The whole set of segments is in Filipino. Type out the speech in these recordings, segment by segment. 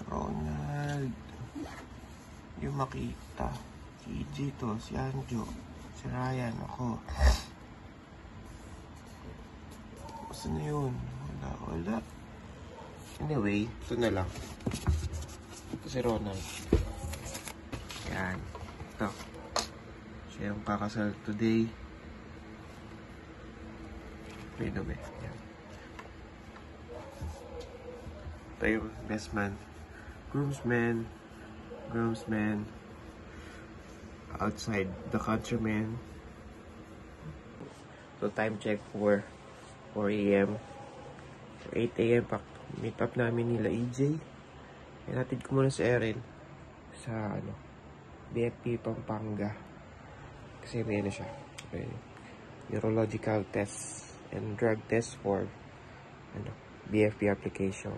Ronald. Yung makita. Si EJ to, si Anjo, si Ryan, ako. Basta na yun. Wala. Anyway, ito na lang. Ito si Ronald. Yan. Ito. Siya yung kakasal today. May dumi. Yan. Ito yung best man. Groomsman. Outside the countryman. So time check for 4 AM. So 8 AM pa meet up namin nila EJ. Hinatid ko muna si Erin sa BFP Pampanga. Kasi may siya. Okay. Neurological test and drug test for BFP application.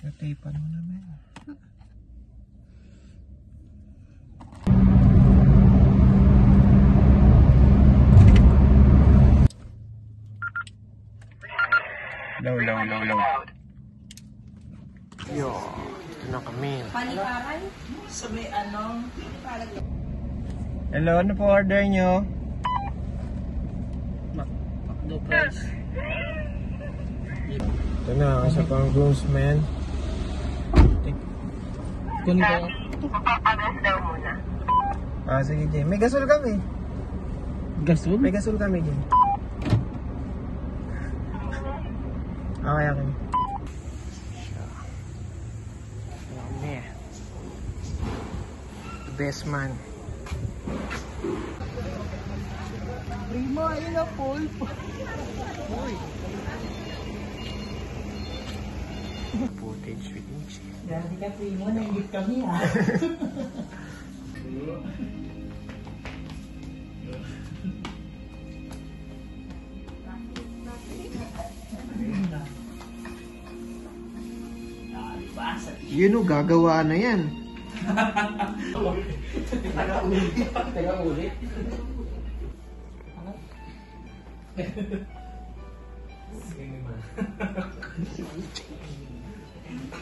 Nataypan mo naman. Low. Yo, ito na kami. Panikaran? Sa may Hello, ano po order nyo? Macdo price. Ito na, isa pang groomsman. Kunin ko. Papagas daw muna. Sige, Jay. May gasol kami. Gasol? May gasol kami, Jay. Okay. The best man. Prima, ayun na, Paul. Uy. Footage with EJ. Dati ka, Primo, naingit kami, ha? Yun o, gagawa na yan. Taga-ulit.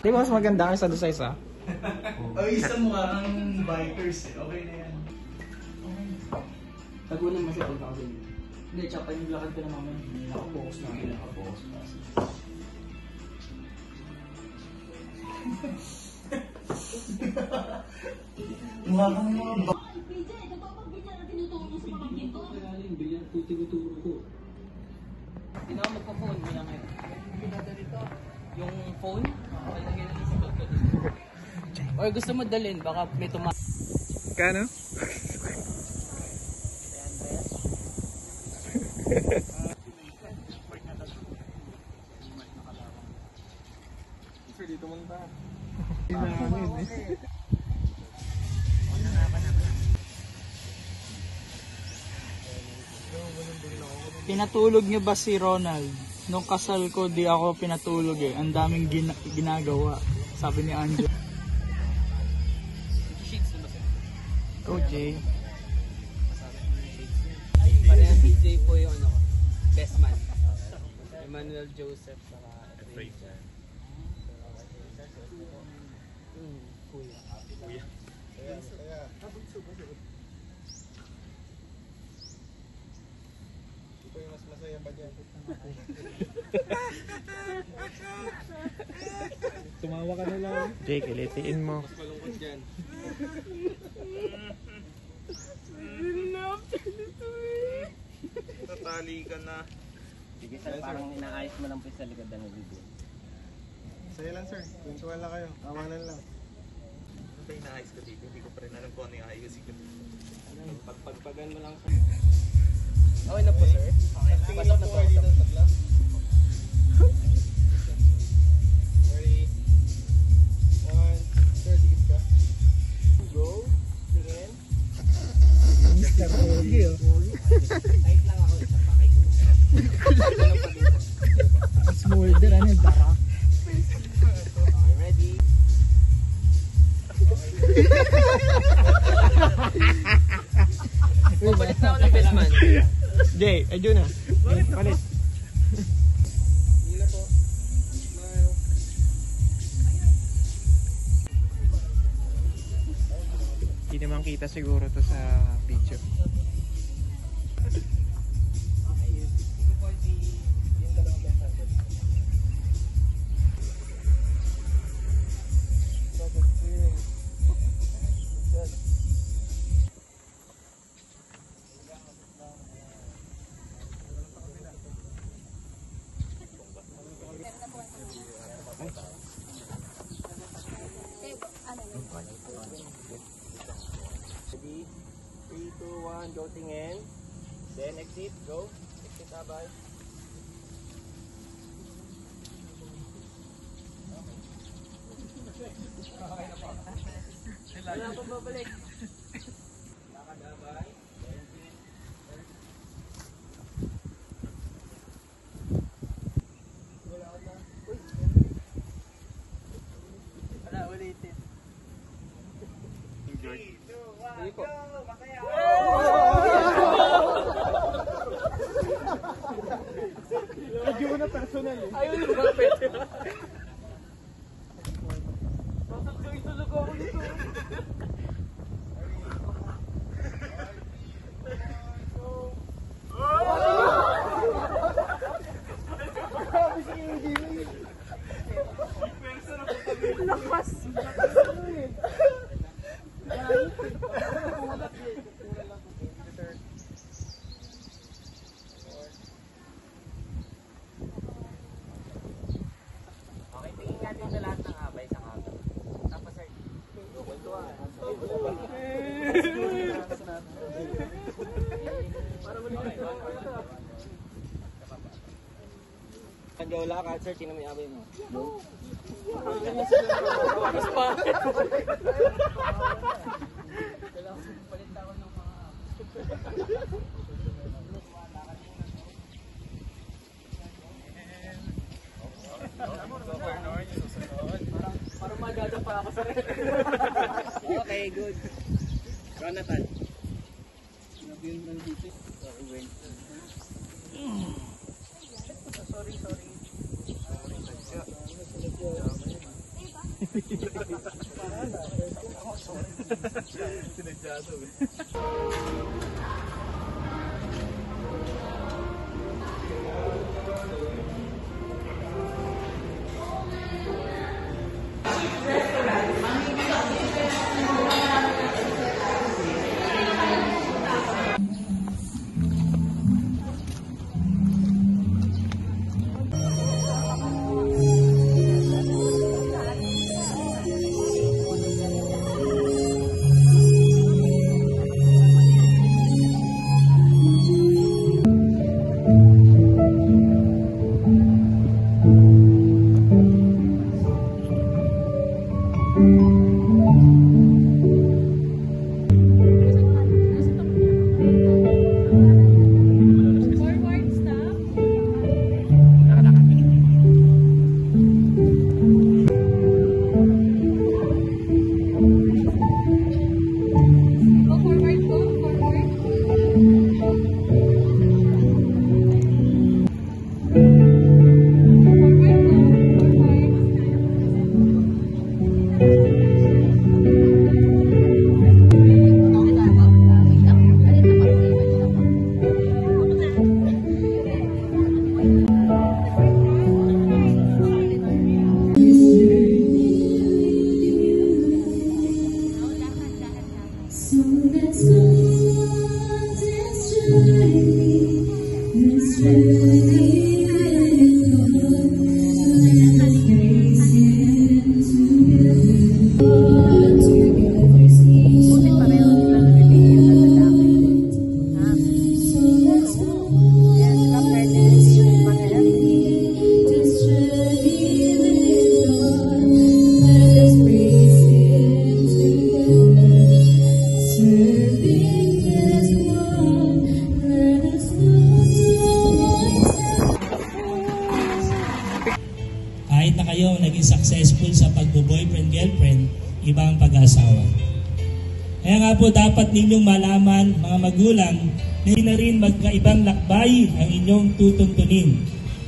Di ba mas maganda ka sa isa? Ay, isa mukha kang bikers eh. Okay na yan. Tagunan mo siya pagka ako. Hindi, tsaka yung lakad ko na mamaya. Nakapokus na. Nakapokus na. Mukha kang mga Hindi na ako magpa-phone. Hindi na ngayon. Yung phone, palagay na sa bag ko. Or gusto mo dalhin, baka may Kano? Sir, dito mong ta. Pinatulog niyo ba si Ronald? Nung kasal ko, di ako pinatulog eh. Ang daming ginagawa. Sabi ni Anjo. Go, Jay. Parehas DJ po yung best man. Emmanuel Joseph saka Efrain. Kuya. Ito yung mas masaya ba dyan? Tumawa ka na lang. Jay, kilitiin mo. Mas malungkot dyan. Tatali ka na. Sige sir, parang inaayos mo lang po sa likod ng video. Saya lang sir, kwentuhan lang kayo. Awanan lang. Ano ba inaayos ko dito? Hindi ko pa rin alam kung ano yung ayos ko. Pagpagan mo lang sir. Okay na po sir. Okay na. Tingin lang po kayo dito sa glass. Ready? 1, sir, dikit ka. Go. Tingin. Mr. Pogi, oh. Kahit lang ako sa pakay ko. Smolder, ano yung bara? Papalit na ako ng best man. Jay, ayun na. Palit. Hindi naman kita siguro to sa video. Ready? 3, 2, 1, go tingin. Then exit, go. Exit abay. Wala akong babalik. Lakad abay. Wala, ulitin. Sige po. Medyo mo na personal eh. Ayun yung bakit. Tulog ako nito. Okay, tingin natin sa lahat ng abay sa camera. Tapos sir, Pag wala ka, sir, sino may abay mo? parang madadapa ako sa Okay, good. Jonathan. Kahit na kayo naging successful sa pagbo-boyfriend-girlfriend, iba ang pag-asawa. Kaya nga po dapat ninyong malaman, mga magulang, na hindi na rin magkaibang lakbay ang inyong tutuntunin,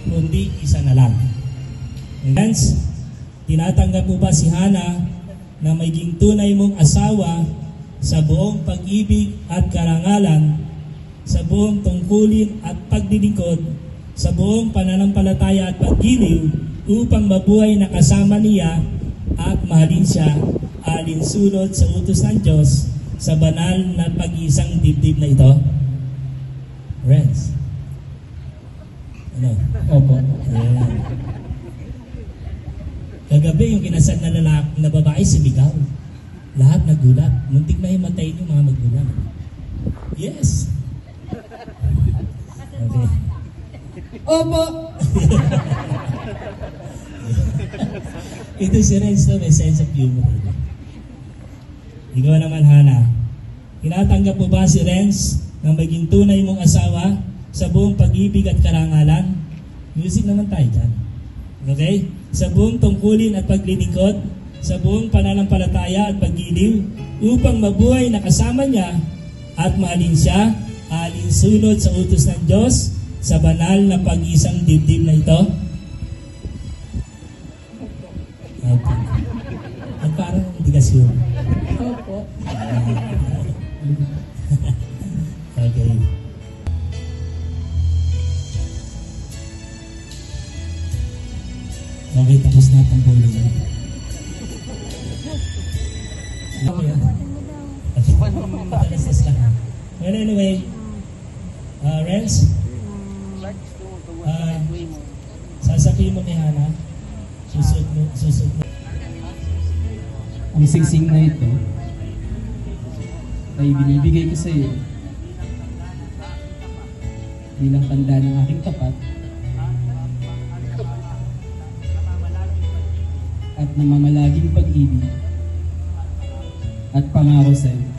kundi isa na lang. Friends, tinatanggap mo ba si Hana na maging tunay mong asawa sa buong pag-ibig at karangalan, sa buong tungkulin at pagdilingkod, sa buong pananampalataya at paggiliw upang mabuhay na kasama niya at mahalin siya alinsunod sa utos ng Diyos sa banal na pag-iisang dibdib na ito? Friends? Ano? Opo. Ayan. Kagabi yung kinasal na lalaki na babae sumigaw. Lahat nagulat. Muntik na himatayin yung mga magulang. Yes. Okay. Opo. Ito si Renzo, may sense of humor. Ikaw naman, Hana. Tinatanggap mo ba si Renz na maging tunay mong asawa sa buong pag-ibig at karangalan? Music naman tayo dyan. Okay? Sa buong tungkulin at paglilingkod, sa buong pananampalataya at paggiliw, upang mabuhay na kasama niya at mahalin siya, alinsunod sa utos ng Diyos sa banal na pag-isang dibdib na ito? Okay. At parang hindi kasi yun. Opo. Okay. Okay, tapos na itong bolo niya. Okay. Well, anyway, Renz, sasabihin mo kay Hana, susot mo. Ang singsing na ito ay binibigay ko sa iyo bilang tanda ng aking tapat at namamalaging pag-ibig at pangako sa iyo.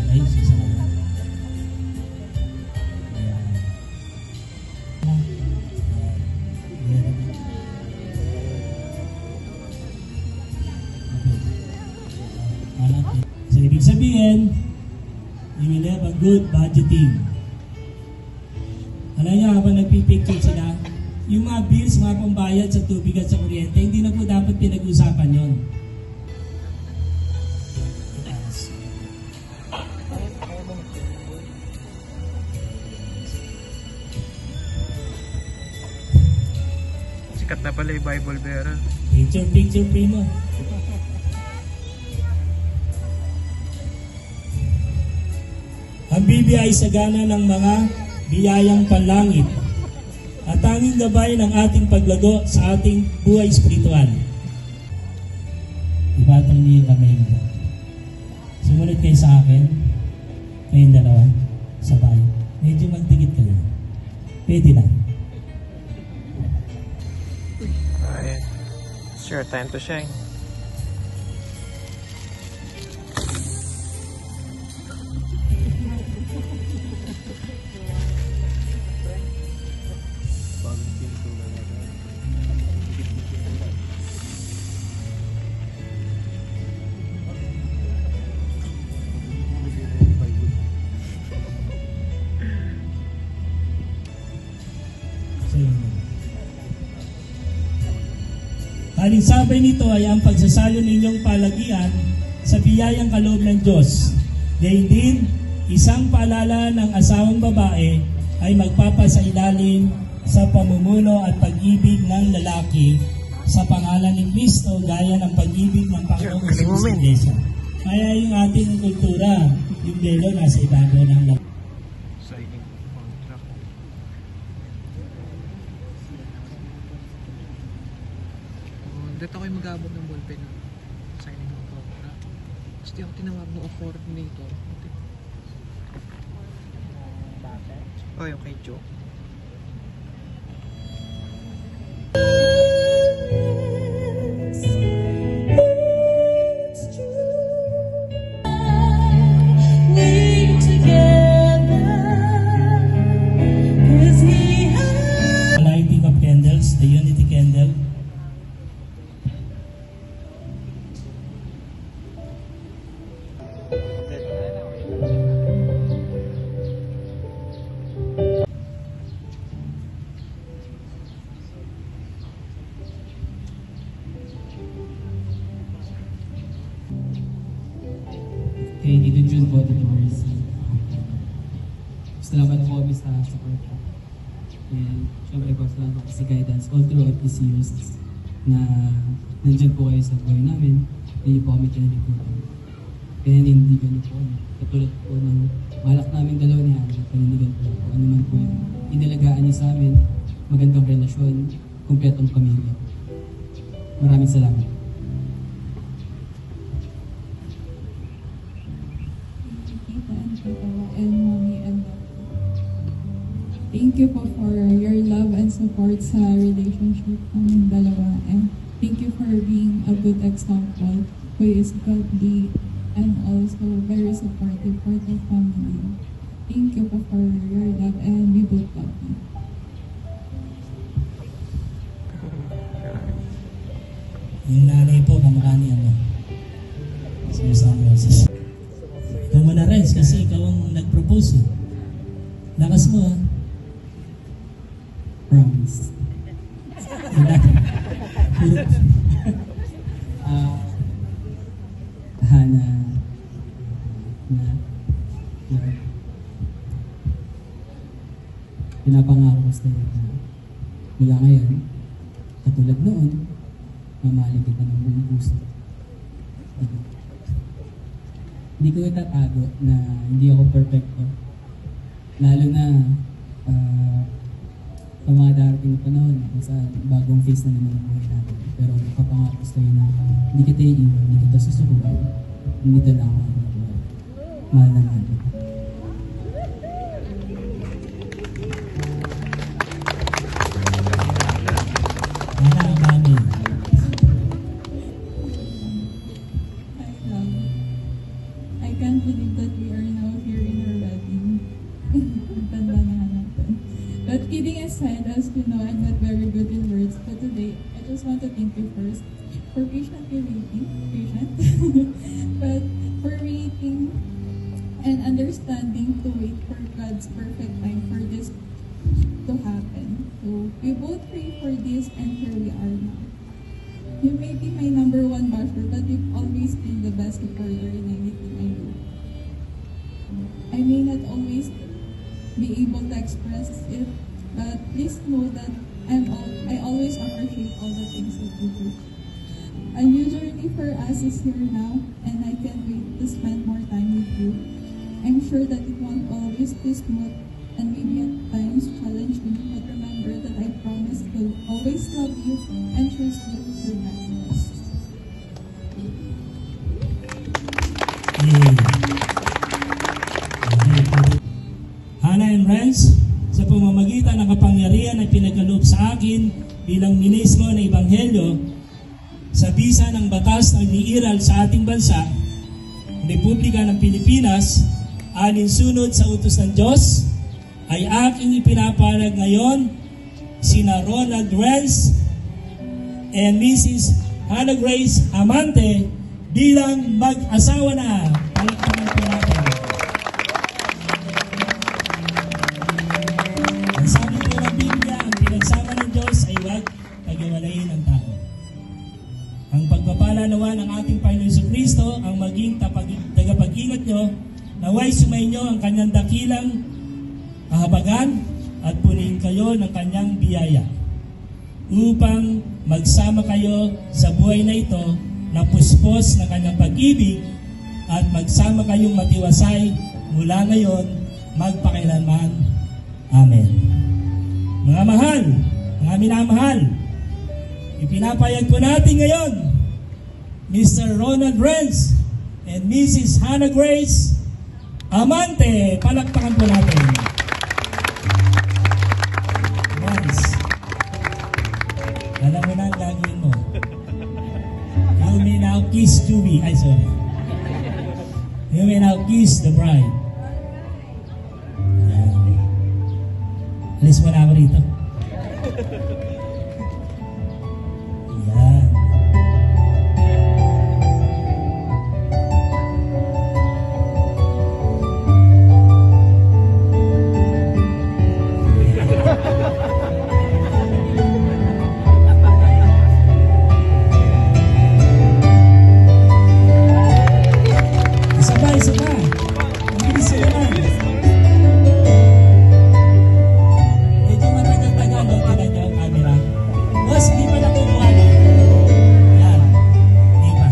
Okay, susunod. So, ibig sabihin, you will have a good budgeting. Alam niyo, habang nagpipicture sila, yung mga bills, mga pambayad sa tubig at sa kuryente, hindi na po dapat pinag-usapan yon. Sikat na pala yung Bible bearer. Picture primo. Ang Biblia ay sagana ng mga biyayang panlangit at tanging gabay ng ating paglago sa ating buhay espiritual. Ibatang niyo yung kamay nito. Sumunod kayo sa akin, kayong dalawa, sabay. Medyo magdikit kayo. Pwede lang. Ayan. Sure, time to shine. Alinsabay nito ay ang pagsasalo ninyong palagian sa biyayang kaloob ng Diyos. Gayun din, isang paalala ng asawang babae ay magpapasailalim sa pamumuno at pag-ibig ng lalaki sa pangalan ni Kristo gaya ng pag-ibig ng Panginoong Hesus sa Iglesia. Kaya yung ating kultura, yung delo nasa ibabaw ng lalaki. Signing contract. Dito kayo mag-abot ng ballpen signing ng contract. Tapos di ako tinawag ng coordinator. Oh, yung kay Joe. Lighting of candles, the unity candle. Kay Tito June po, Tito Mercy. Salamat po kami sa support po. And syempre po, salamat po sa guidance all throughout this years na nandyan po kayo sa buhay namin. Hindi po kami tinalikutan. Kaya hindi ganun po. Katulad po ng malak namin dalawa ni Hannah, panindigan po po. Ano man po yung inalagaan niyo sa amin, magandang relasyon, kumpletong pamilya. Maraming salamat. And mommy and daddy. Thank you po for your love and support sa relationship ng dalawa, and thank you for being a good example who is godly and also very supportive for the family. Thank you po for your love, and we both love you. Yung nanay po, kamukha ni ano? Sinasama Roses. Ikaw mo na, Renz, kasi ikaw ang nag-propose eh. Lakas mo ah. Promise. Hannah, pinapangako ko sa iyo na mula ngayon, katulad noon, mamahalin kita ng buong puso. Hindi ko itatago na hindi ako perfecto. Lalo na sa mga darating na panahon kung sa bagong phase na naman ang buhay natin. Pero papangako sa iyo na hindi kita iiwan, hindi kita susukuran. Hindi kita lang ako ang buhay. Mahal na natin. I can't believe that we are now here in our wedding. Tanda na natin. But kidding aside, as you know, I'm not very good in words. But today, I just want to thank you first for patiently waiting. But for waiting and understanding to wait for God's perfect time for this to happen. So, we both pray for this, and here we are now. You may be my number one basher, but you've always been the best supporter in anything I do. I may not always be able to express it, but please know that I always appreciate all the things that you do. A new journey for us is here now, and I can't wait to spend more time with you. I'm sure that it won't always be smooth, and maybe at times challenging, but remember that I promise to always love you and choose you for happiness. Hannah and Renz, sa pamamagitan ng kapangyarihan na pinagkaloob sa akin bilang ministro ng Ebanghelyo sa bisa ng batas na iniiral sa ating bansa, Republika ng Pilipinas, alinsunod sa utos ng Diyos, ay aking ipinapalag ngayon sina Ronald Renz and Mrs. Hannah Grace Amante bilang mag-asawa na. Palakpakan po natin. Ang sabi po ng Biblia, ang pinagsama ng Diyos ay huwag pag-iwalayin ng tao. Ang pagpapala nawa ng ating Panginoon Jesucristo ang maging tagapag-ingat nyo, naway sumainyo ang kanyang dakilang kahabagan at punin kayo ng kanyang biyaya upang magsama kayo sa buhay na ito na puspos ng kanyang pag-ibig at magsama kayong matiwasay mula ngayon magpakailanman. Amen. Mga mahal, mga minamahal, ipinapayag po natin ngayon Mr. Ronald Renz and Mrs. Hannah Grace Amante. Palakpakan po natin. kiss Chewie. Ay, sorry. You may now kiss the bride. Ayan. Alis mo na ako rito. Ayan. Isa pa. Ang bilis naman. Medyo matagal-tagal, no? Tignan nyo ang camera. Boss, di pa nakukuha, no? Yan. Di pa.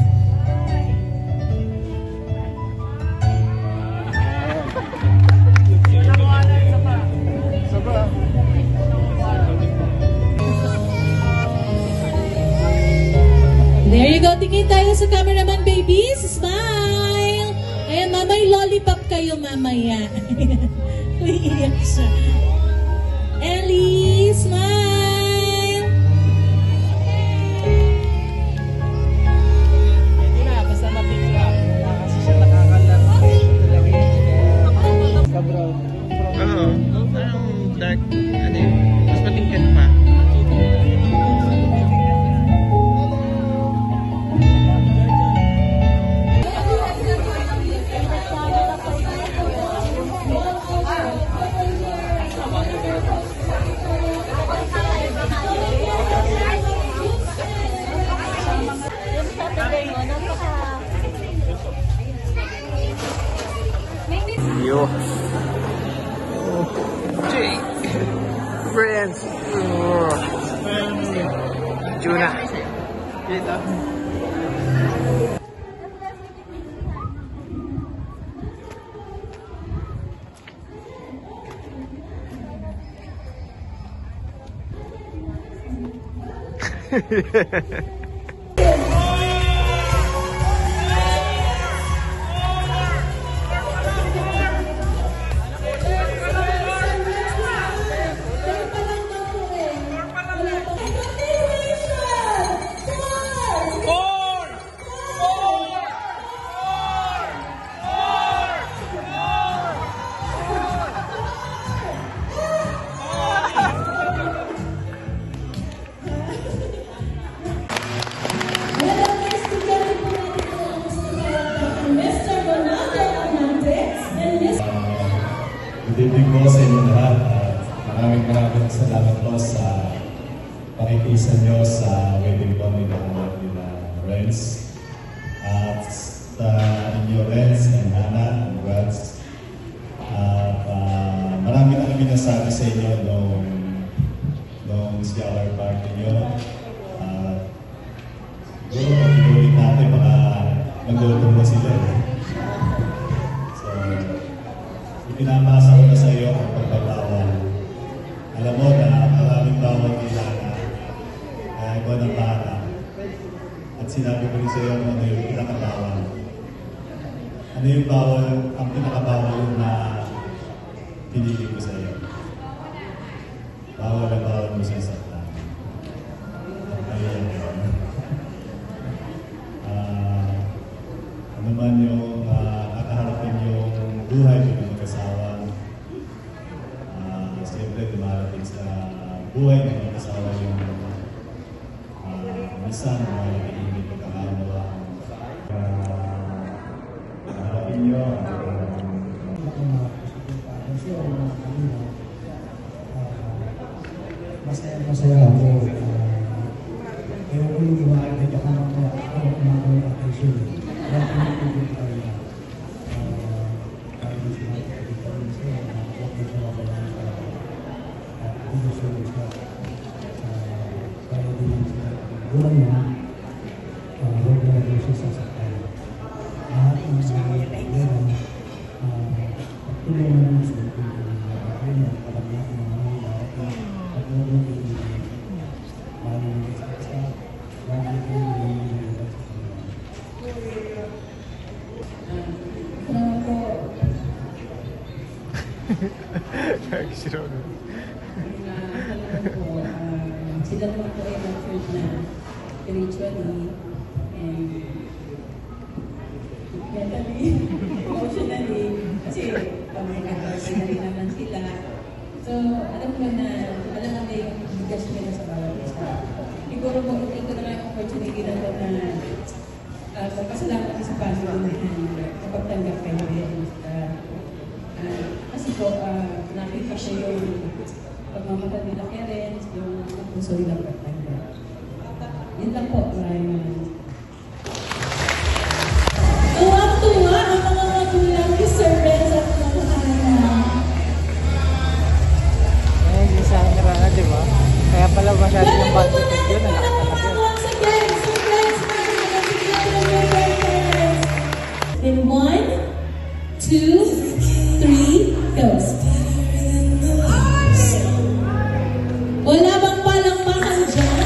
There you go. Tingin tayo sa cameraman, babies. Smile! Ayan, mamay lollipop kayo mamaya. Uiiyak siya. Ellie, smile! Hindi na, basta mapigla. Wala kasi siya nakakalaro. Ka-brown. Oo. Parang dark. Ano yun? Mas matingkad pa. Yo. Jake. Friends. Juna. Good evening po sa inyo lahat. Maraming salamat po sa pakikisan nyo sa wedding po nila Renz. At sa inyo Renz and Hannah, congrats. Marami na kami nasabi sa inyo nung scholar party nyo. Siguro pag-iulit natin baka mag-uutong na sila. So, pinapasa ko na sa iyo ang pagbabawal. Alam mo na maraming bawal kailangan kaya ko ng para. At sinabi ko rin sa iyo ano yung pinakabawal. Ano yung bawal, ang pinakabawal na pinili ko sa iyo. Bawal na bawal mo sa saktan. Ayan. Ano man yung kakaharapin yung buhay ng mag-asawa. Siyempre, dumarating sa buhay ng mag-asawa yung minsan mga hindi pagkakalawa. Harapin nyo. Masaya ako. Pero kung gumalit ako ng attention, dahil pinipigil tayo na tayo siya huwag na mabalang sa gusto siya kaya din siya buwan na huwag na rin siya sasaktan. Lahat ng mga pagdera pagtulong na rin siya kaya na kalagyan ng mga darating at huwag na rin maling sa lagi ko yung sila naman po ay nag-church na spiritually and So, alam ko na, yung bigas nila sa bawat isa. Siguro ito na lang yung opportunity na ito na magpasalamat kami sa family na kapagtanggap kayo rin. Kasi po, nakita ko yung pagmamata nila Karen, yung puso nilang pagtanggap. Yun lang po, maraming. Tuwang-tuwa ang mga magulang ni Sir Renz at mga anak. Ayun, sa camera na, di ba? Kaya pala masyado yung budget yun. Once again, Sir Renz, in 1, 2, 3, go. Wala bang palakpakan dyan?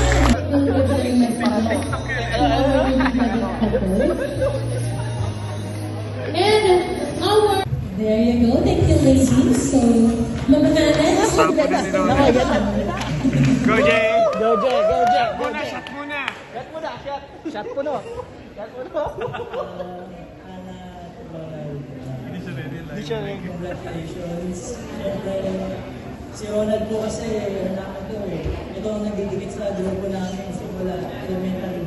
And there you go. Thank you, ladies. So, mga nanas. Go, Jay! Go, Jay! Go, Jay! Muna, shot muna! Shot muna! Shot! Shot puno! Shot puno! Hindi siya ready. Congratulations. Si Ronald po kasi, ito ang nagdidikit sa grupo namin simula elementary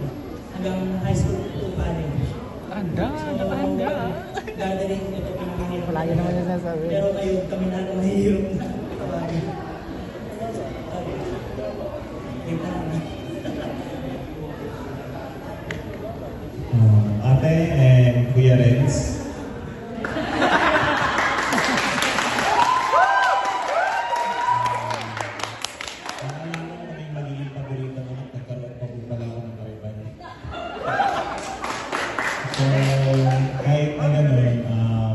hanggang high school po pa rin. Anda! Gathering ito pinamahirap. Wala yun naman yung nasabi. Pero ngayon kami na mahirap na tawagin. Ate and Kuya Renz.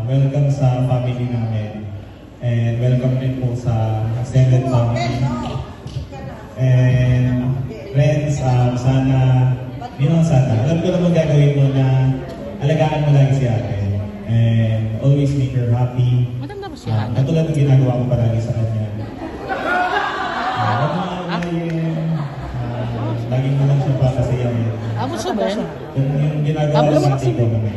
Welcome sa family namin and welcome din po sa extended family and friends, sana alam ko naman gagawin mo na alagaan mo lagi si ate and always make her happy, katulad ng ginagawa ko palagi sa kanya. Laging mo lang siya papasayamin yung ginagawa ng ate ko naman.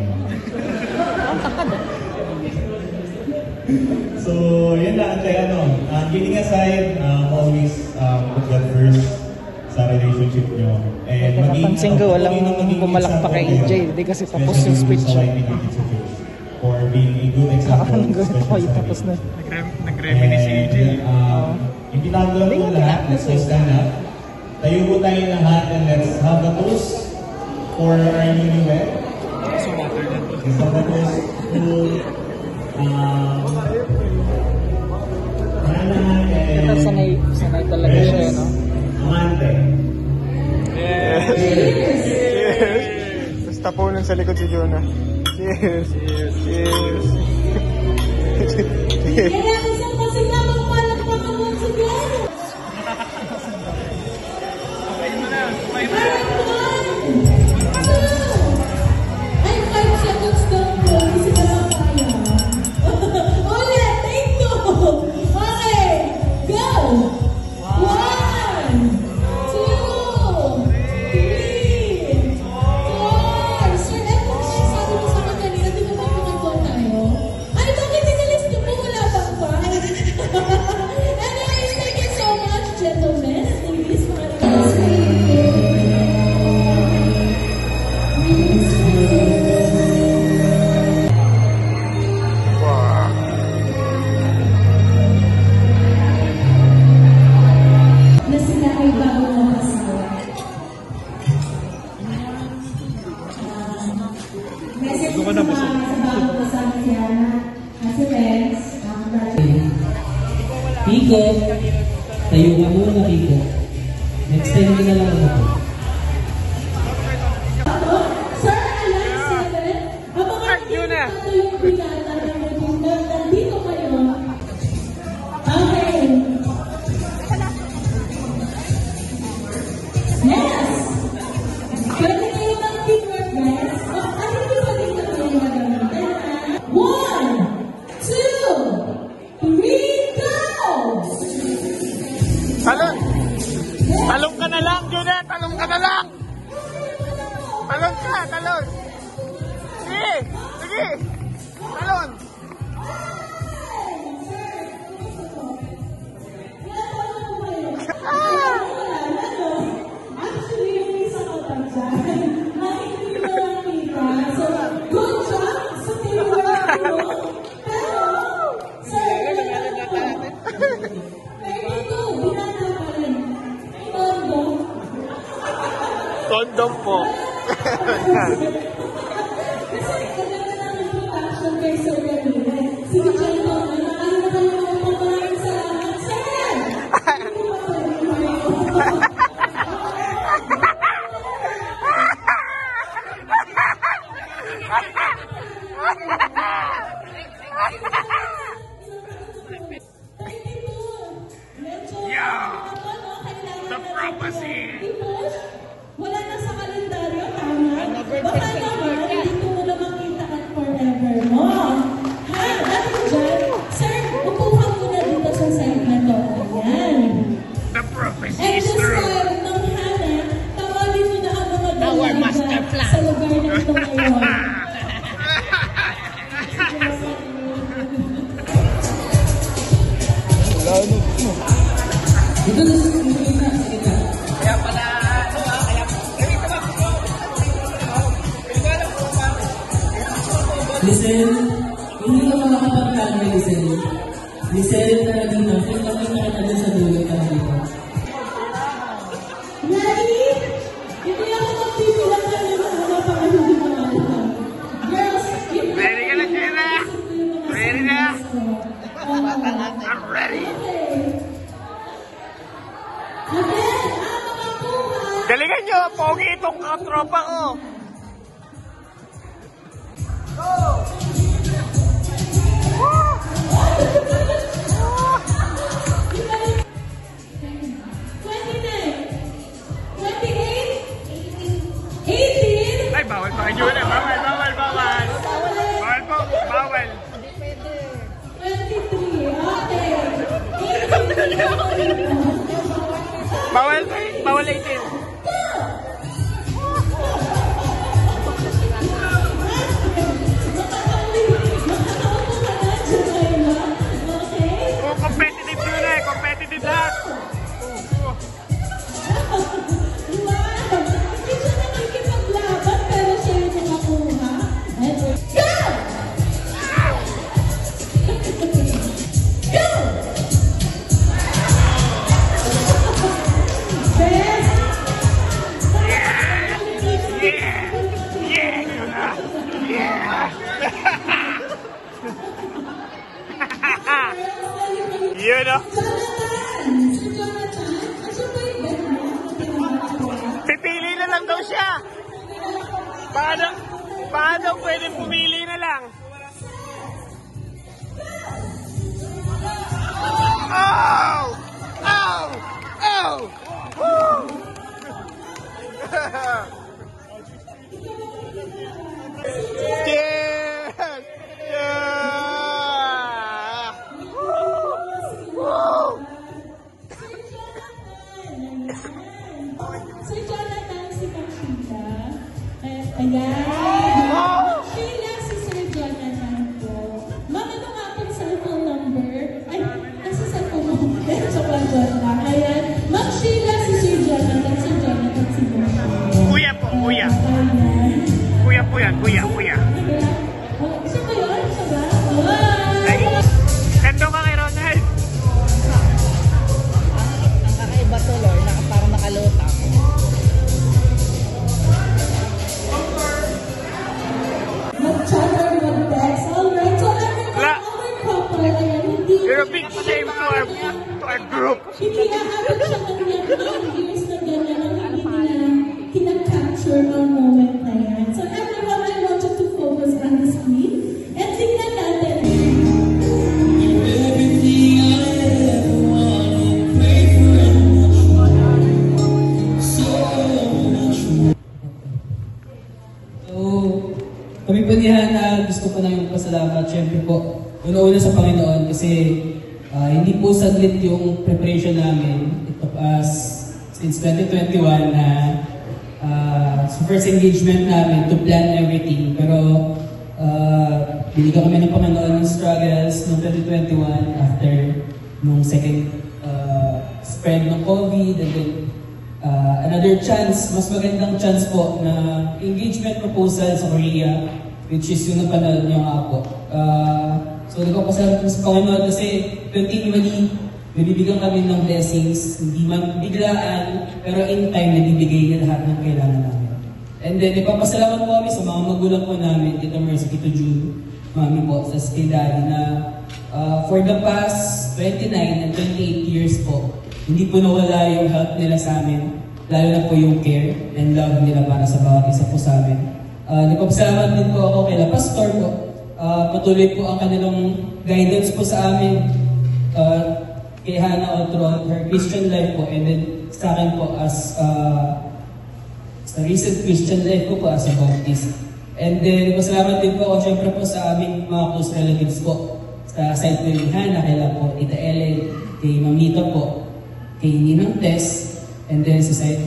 So, yun lang. Kidding aside, always put God first sa relationship nyo. And napansin ko, walang bumalak pa kay EJ. Hindi kasi tapos yung speech. For being a good example. Tapos na. Nag-reminisce si EJ. Imbitahan ko lang po lahat. Let's go stand up. Tayo po tayo lahat and let's have a toast for our newlywed. So, water na to. So, the toast to sanay talaga siya, no? Amante. Yes! Cheers! Tapos tapunan sa likod si Jonah. Cheers! Cheers! Cheers! Kaya isang masiglamang palakpakan once again. Kumain mo na! Kumain mo na! Ay, 5 seconds down po. Kasi na lang kaya. Ulit! Take 2! Okay! Go! 1, 2, 3, 4. Sir, eto na yung sabi mo sa akin kanina, di ba may pinagkuhan tayo? Ay, bakit inalis niyo po? Wala bang 5? Anyways, thank you so much, gentlemen. Ladies, mga na sila ay bago ng asawa. Message ko sa bago kasama si Ana, si Renz, Pico, tayo ka muna, Pico. Next time ka na lang ako. Sir, alam 7, ang mga ito yung pinata ng Regina, nandito kayo. Okay. Yes! Pwede kayo mag-teamwork, guys. Ano yung pwede na kayo magamitin, ha? 1, 2, 3, go! Talon! Talong ka na lang, Jonah! Talong ka na lang! Talon ka! Talon! Sige! Sige! Talon! The prophecy! Wala na sa kalendaryo, tama? Baka naman, hindi ko muna makita at forever mo. Ha? Dahil dyan, sir, upo ka muna dito sa side na to. Ayan. The prophecy And is this true. time, nung Hana, tawagin mo na ang mga dalaga sa lugar na ito ngayon. Kaya pala, Listen, hindi ka makakapagkano, listen. Listen na dito, tingnan mo na kita sa dulo ka dito. Ready? Hindi ako magpipilang na yung mga pang-ahuli ng mga girls, Ready ka na, Jenna? Ready na? I'm ready. Galingan nyo, pogi itong katropa ko. Ay, bawal pa kayo na. Bawal. Bawal po, bawal. 23, okay. Bawal 18. Oh, competitive yun eh. Competitive lahat. Hindi siya nakikipaglaban, pero siya yung nakakuha. Go! Go! Best! Yun o. Pipili na lang daw siya. Paano pwede pumili na lang? Oh! Oh! Oh! Woo! Yes! Yeah! Woo! Si Jonathan, si Pachita. Ayan. Sheila, si Sir Jonathan po. Ma'am, ano nga pong cellphone number? Ay, nasa cellphone number. Sobrang Jonathan. Ayan. Ma'am Sheila, si Sir Jonathan. Si Jonathan, si Jonathan. Kuya po, kuya. Ayan. Kuya po yan, kuya. Siya ba yun? Siya ba? Wow! Kando ka kay Ronald. ang kakaiba to, Lord, parang nakalutang. Mag-chatter, mag-text. Alright, so everyone, our couple, ayan, hindi... You're a big shame to our group. Hindi aabot siya ng years na gano'n ang hindi nila kinag-capture ang moment na yan. So everyone, I want you to focus on the screen and tingnan natin. Kami po ni Hana, gusto ko namin pasalamat syempre po una-una sa Panginoon kasi hindi po saglit yung preparation namin. It took us since 2021 na sa first engagement namin to plan everything. Pero binigyan kami ng Panginoon ng struggles noong 2021 after nung second spread ng COVID and then another chance, mas magandang chance po na engagement proposal sa Korea, which is yung napanood niyo nga po. So nagpapasalamat sa Panginoon kasi continually binibigyan kami ng blessings, hindi man biglaan, pero in time nabibigay niya lahat ng kailangan namin. And then ipapasalamat po kami sa mga magulang po namin, Tita Mercy, Tito June, Mami po, sa kay Daddy na for the past 29 and 28 years po, hindi po nawala yung help nila sa amin, lalo na po yung care and love nila para sa bawat isa po sa amin. Nagpapasalamat din po ako kay La Pastor po. Patuloy po ang kanilang guidance po sa amin kay Hannah all throughout her Christian life po, and then sa akin po as sa recent Christian life ko po as a Baptist. And then nagpapasalamat din po ako syempre po sa aming mga close relatives po. Sa side po ni Hannah, kay po Tita Ellen, kay Mamita po, kay Ninang Tess, and then sa side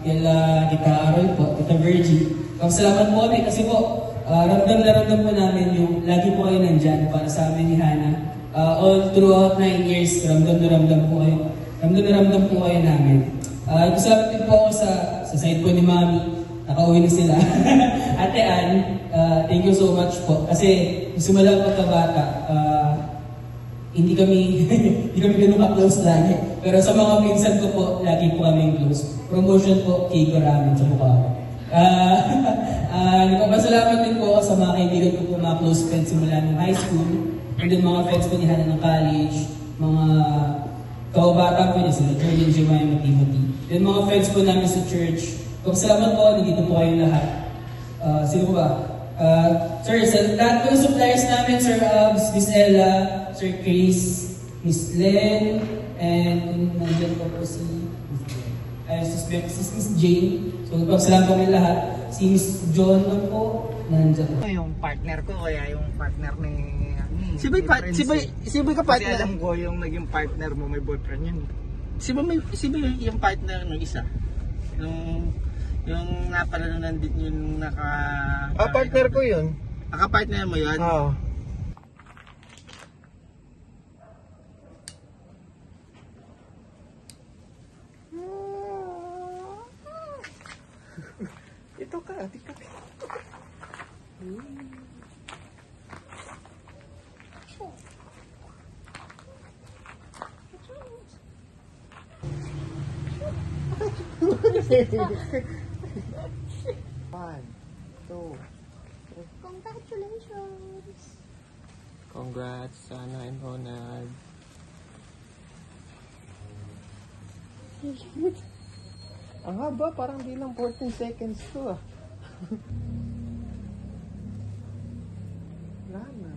kila Tita Arol po, Tita Virgie. Salamat po kami kasi po ramdam na ramdam po namin yung lagi po kayo nandyan para sa amin ni Hannah. All throughout 9 years, ramdam na ramdam po kayo. Ramdam na ramdam po kayo namin. Salamat din po ako sa side po ni Mami. Nakauwi na sila. Ate Ann, thank you so much po. Kasi simula pagkabata, hindi kami ganun ka-close lagi. Pero sa mga pinsan ko po, lagi po kami close. Promotion po, cake ko ramen sa mukha ko. Nagpapasalamat din po ako sa mga kaibigan ko po, mga close friends simula ng high school. And then mga friends ko ni Hannah ng college, mga kaubata po niya sila, Jordan, Jemima, Timothy. Then mga friends po namin sa church. Salamat po, nandito po kayong lahat. Sino po ba? Sir, sa lahat po ng suppliers namin, Sir Abs, Miss Ella, Sir Chris, Miss Len, and nandiyan po po si Miss Jane. So, salamat po kayong lahat. Si Miss John po, nandiyan po. Yung partner ko, kaya yung partner ni... Si Boy ka partner? Kasi alam ko yung naging partner mo, may boyfriend yun. Si Boy yung partner ng isa? Yung napalalo nandito yung partner ko yun. Partner mo yun? Oo. Ito ka, tika. One, two, three. Congratulations! Congrats, Sana and Ronald. Ang haba, parang di lang 14 seconds to ah. Wala na.